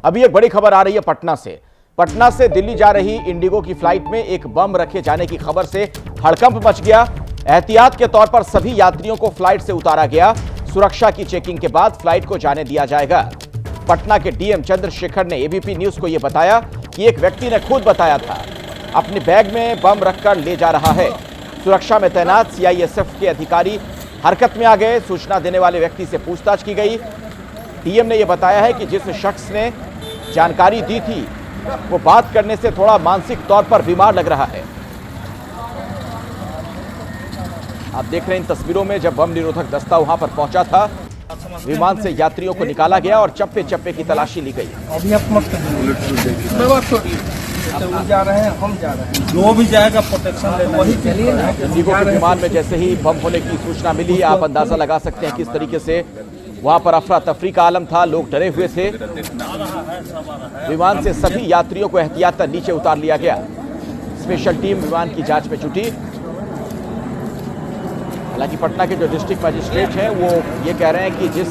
अभी एक बड़ी खबर आ रही है पटना से दिल्ली जा रही इंडिगो की फ्लाइट में एक बम रखे जाने की खबर से हड़कंप मच गया। एहतियात के तौर पर सभी यात्रियों को फ्लाइट से उतारा गया। सुरक्षा की चेकिंग के बाद फ्लाइट को जाने दिया जाएगा। पटना के डीएम चंद्रशेखर ने एबीपी न्यूज को यह बताया कि एक व्यक्ति ने खुद बताया था अपने बैग में बम रखकर ले जा रहा है। सुरक्षा में तैनात सीआईएसएफ के अधिकारी हरकत में आ गए। सूचना देने वाले व्यक्ति से पूछताछ की गई। डीएम ने यह बताया है कि जिस शख्स ने जानकारी दी थी वो बात करने से थोड़ा मानसिक तौर पर बीमार लग रहा है। आप देख रहे हैं इन तस्वीरों में जब बम निरोधक दस्ता वहां पर पहुंचा था, विमान से यात्रियों को निकाला गया और चप्पे चप्पे की तलाशी ली गई। अभी आप मत वो जा रहे हैं, हम जा रहे हैं, जो भी जाएगा प्रोटेक्शन लेना। वही चलिए ना। इंडिगो के विमान में जैसे ही बम होने की सूचना मिली, आप अंदाजा लगा सकते हैं किस तरीके से वहां पर अफरा तफरी का आलम था। लोग डरे हुए थे। विमान से सभी यात्रियों को एहतियातन नीचे उतार लिया गया। स्पेशल टीम विमान की जांच में जुटी। हालांकि पटना के जो डिस्ट्रिक्ट मजिस्ट्रेट हैं वो ये कह रहे हैं कि जिस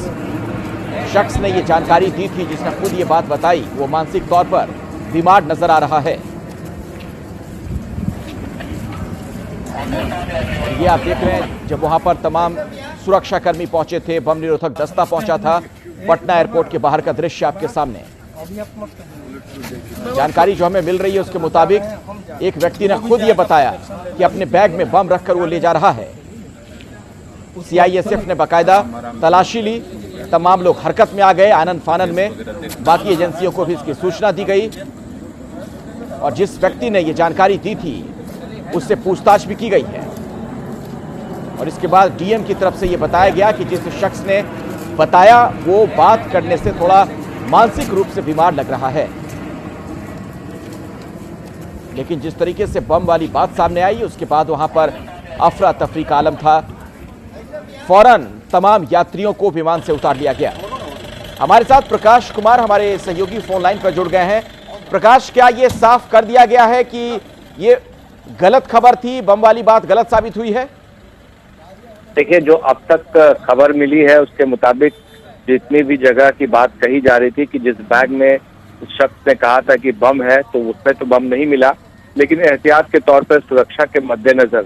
शख्स ने ये जानकारी दी थी, जिसने खुद ये बात बताई, वो मानसिक तौर पर बीमार नजर आ रहा है। ये आप देख रहे हैं जब वहां पर तमाम सुरक्षाकर्मी पहुंचे थे, बम निरोधक दस्ता पहुंचा था। पटना एयरपोर्ट के बाहर का दृश्य आपके सामने। जानकारी जो हमें मिल रही है उसके मुताबिक एक व्यक्ति ने खुद ये बताया कि अपने बैग में बम रखकर वो ले जा रहा है। सीआईएसएफ ने बाकायदा तलाशी ली। तमाम लोग हरकत में आ गए आनन फानन में। बाकी एजेंसियों को भी इसकी सूचना दी गई और जिस व्यक्ति ने ये जानकारी दी थी उससे पूछताछ भी की गई है। और इसके बाद डीएम की तरफ से ये बताया गया कि जिस शख्स ने बताया वो बात करने से थोड़ा मानसिक रूप से बीमार लग रहा है। लेकिन जिस तरीके से बम वाली बात सामने आई उसके बाद वहां पर अफरा तफरी का आलम था। फौरन तमाम यात्रियों को विमान से उतार लिया गया। हमारे साथ प्रकाश कुमार हमारे सहयोगी फोन लाइन पर जुड़ गए हैं। प्रकाश, क्या ये साफ कर दिया गया है कि ये गलत खबर थी, बम वाली बात गलत साबित हुई है? देखिए, जो अब तक खबर मिली है उसके मुताबिक जितनी भी जगह की बात कही जा रही थी कि जिस बैग में उस शख्स ने कहा था कि बम है, तो उसमें तो बम नहीं मिला। लेकिन एहतियात के तौर पर सुरक्षा के मद्देनजर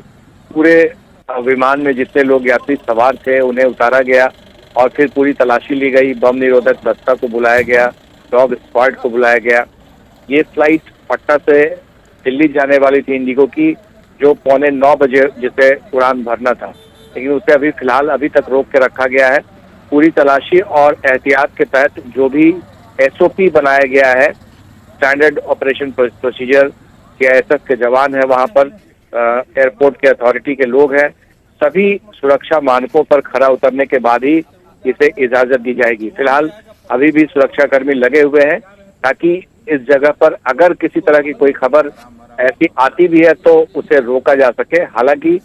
पूरे विमान में जितने लोग यात्री सवार थे उन्हें उतारा गया और फिर पूरी तलाशी ली गई। बम निरोधक दस्ता को बुलाया गया, डॉग स्क्वाड को बुलाया गया। ये फ्लाइट पटना से दिल्ली जाने वाली थी इंडिगो की, जो 8:45 बजे जिसे उड़ान भरना था, लेकिन उसे अभी फिलहाल अभी तक रोक के रखा गया है। पूरी तलाशी और एहतियात के तहत जो भी एसओपी बनाया गया है, स्टैंडर्ड ऑपरेशन प्रोसीजर, सीआईएसएफ के जवान है वहां पर, एयरपोर्ट के अथॉरिटी के लोग हैं, सभी सुरक्षा मानकों पर खरा उतरने के बाद ही इसे इजाजत दी जाएगी। फिलहाल अभी भी सुरक्षाकर्मी लगे हुए हैं ताकि इस जगह पर अगर किसी तरह की कोई खबर ऐसी आती भी है तो उसे रोका जा सके। हालांकि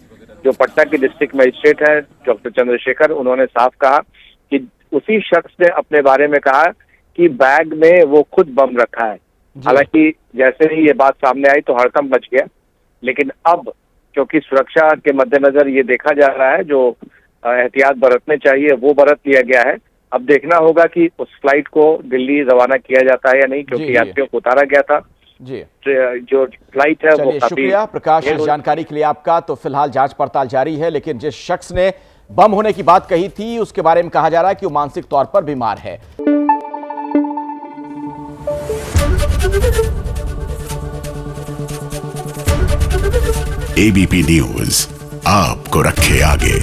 जो पटना के डिस्ट्रिक्ट मजिस्ट्रेट हैं डॉक्टर चंद्रशेखर, उन्होंने साफ कहा कि उसी शख्स ने अपने बारे में कहा कि बैग में वो खुद बम रखा है। हालांकि जैसे ही ये बात सामने आई तो हड़कंप मच गया। लेकिन अब क्योंकि सुरक्षा के मद्देनजर ये देखा जा रहा है, जो एहतियात बरतने चाहिए वो बरत लिया गया है। अब देखना होगा कि उस फ्लाइट को दिल्ली रवाना किया जाता है या नहीं, क्योंकि यात्रियों को उतारा गया था। जी, जो फ्लाइट है वो काफी। शुक्रिया प्रकाश इस जानकारी के लिए आपका। तो फिलहाल जांच पड़ताल जारी है, लेकिन जिस शख्स ने बम होने की बात कही थी उसके बारे में कहा जा रहा है कि वो मानसिक तौर पर बीमार है। एबीपी न्यूज आपको रखे आगे।